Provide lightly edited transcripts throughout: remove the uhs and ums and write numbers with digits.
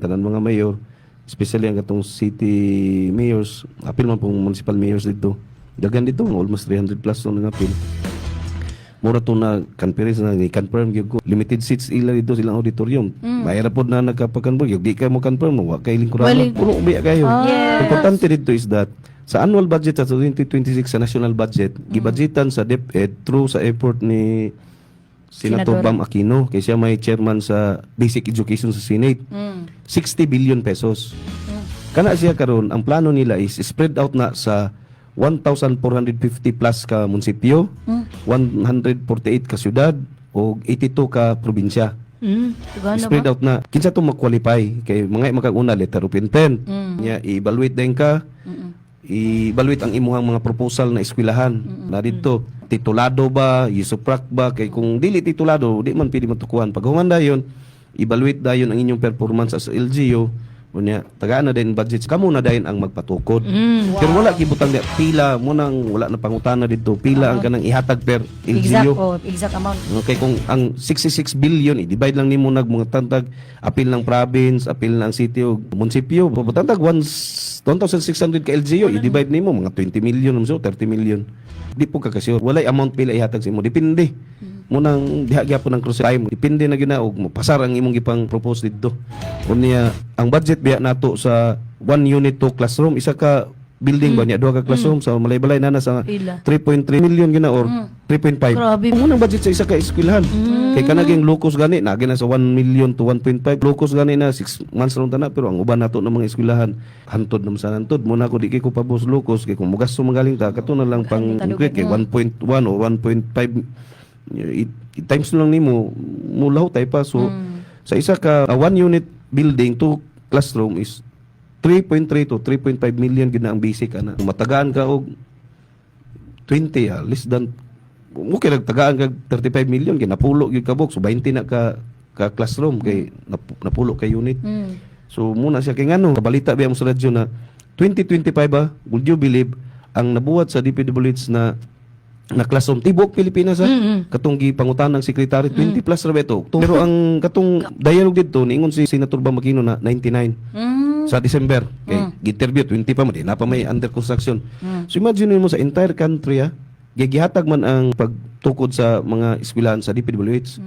Tanan mga mayor, especially ang katong city mayors, apil man pong municipal mayors dito. Dagan dito, almost 300 plus na apil. Mura to na conference na i-confirm gyud ko. Limited seats ila dito silang auditorium. Mayra pod na nagkapakanbog, di kayo mo confirm mo, wa kay lingkuranon. Puro ubiya kayo. Yes. Importante dito is that sa annual budget sa 2026 sa national budget, gibudgetan sa DepEd through sa effort ni Senator Bam Aquino, kay siya may chairman sa Basic Education sa Senate. 60 billion pesos. Kana siya karon, ang plano nila is spread out na sa 1,450 plus ka munisipyo, 148 ka syudad, o 82 ka probinsya. Spread out na. Kinsa to mag-qualify? Kay mga makaguna, letter of intent. I-evaluate din ka. I-evaluate ang imuhang mga proposal na eskwelahan. Na dito, titulado ba, yusuprak ba? Kay kung dili titulado, di man pwede matukuhan. Pag humanda yun, evaluate dayon ang inyong performance as LGU. Unya, tagaan na din budget. Kamo na dayon ang magpatukod. Pero wala kibutang pila mo nang wala na pangutana dito. Pila ang kanang ihatag per LGU. Exact amount. Okay, kung ang 66 billion, i-divide lang nimo nag mga tantag, apil ng province, apil ng city o munisipyo. Tantag 1,600 ka LGU, i-divide nimo mga 20 million, 30 million. Di po ka kasi walay amount pila ihatag sa imo. Depende. Munang dihagya po ng cross time. Depende na ginaog mo. Pasar ang imong gipang propose dito. Unya, ang budget biya nato sa 1 unit 2 classroom, isa ka building ba niya, 2 ka classroom sa Malay-Balay na sa 3.3 million gina or 3.5. Grabe. Ang unang budget sa isa ka eskwelahan. Kay kanaging locos gani na gina sa 1 million to 1.5. Locos gani na 6 months ron na, pero ang uban nato ng mga eskwelahan hantod nam sa hantod. Muna ko di kay ko pabos locos kay kung mugasto magaling ta kato na lang pang kay 1.1 o 1.5 times lang nimo mulaw tay pa. So sa isa ka 1 unit building 2 classroom is 3.3 to 3.5 million gid na ang basic ana. Kung matagaan ka og 20 less than okay nagtagaan ka 35 million kay napulo gyud ka box, so 20 na ka classroom kay napulo ka unit. So muna siya kay ngano kabalita biya mo sa radyo na 2025 would you believe ang nabuhat sa DPWH na classroom tibok Pilipinas katong gipangutan ng secretary 20 plus ra beto. Pero ang katong dialogue dito niingon si Senator Bam Aquino na 99 sa December kay interview 20 pa man di na pa may under construction. So imagine mo sa entire country gigihatag man ang pagtukod sa mga eskwelahan sa DPWH.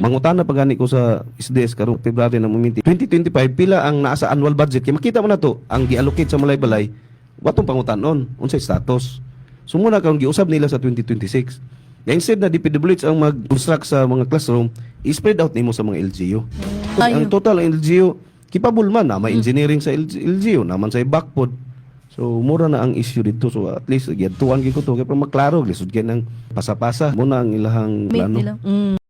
Mangutana pa gani ko sa SDS karon February na muminti 2025 pila ang naa sa annual budget kay makita mo na to ang gi-allocate sa Malay-Balay watong pangutanon unsay status. So muna kang giusab nila sa 2026. Instead na DPWH ang mag-construct sa mga classroom, i-spread out nimo sa mga LGU. Ang total ng LGU, capable man na may engineering sa LGU, naman sa backpod. So mura na ang issue dito. So at least gyatuan gyud ko to kay para maklaro lisod kay nang pasa-pasa muna ang ilahang plano.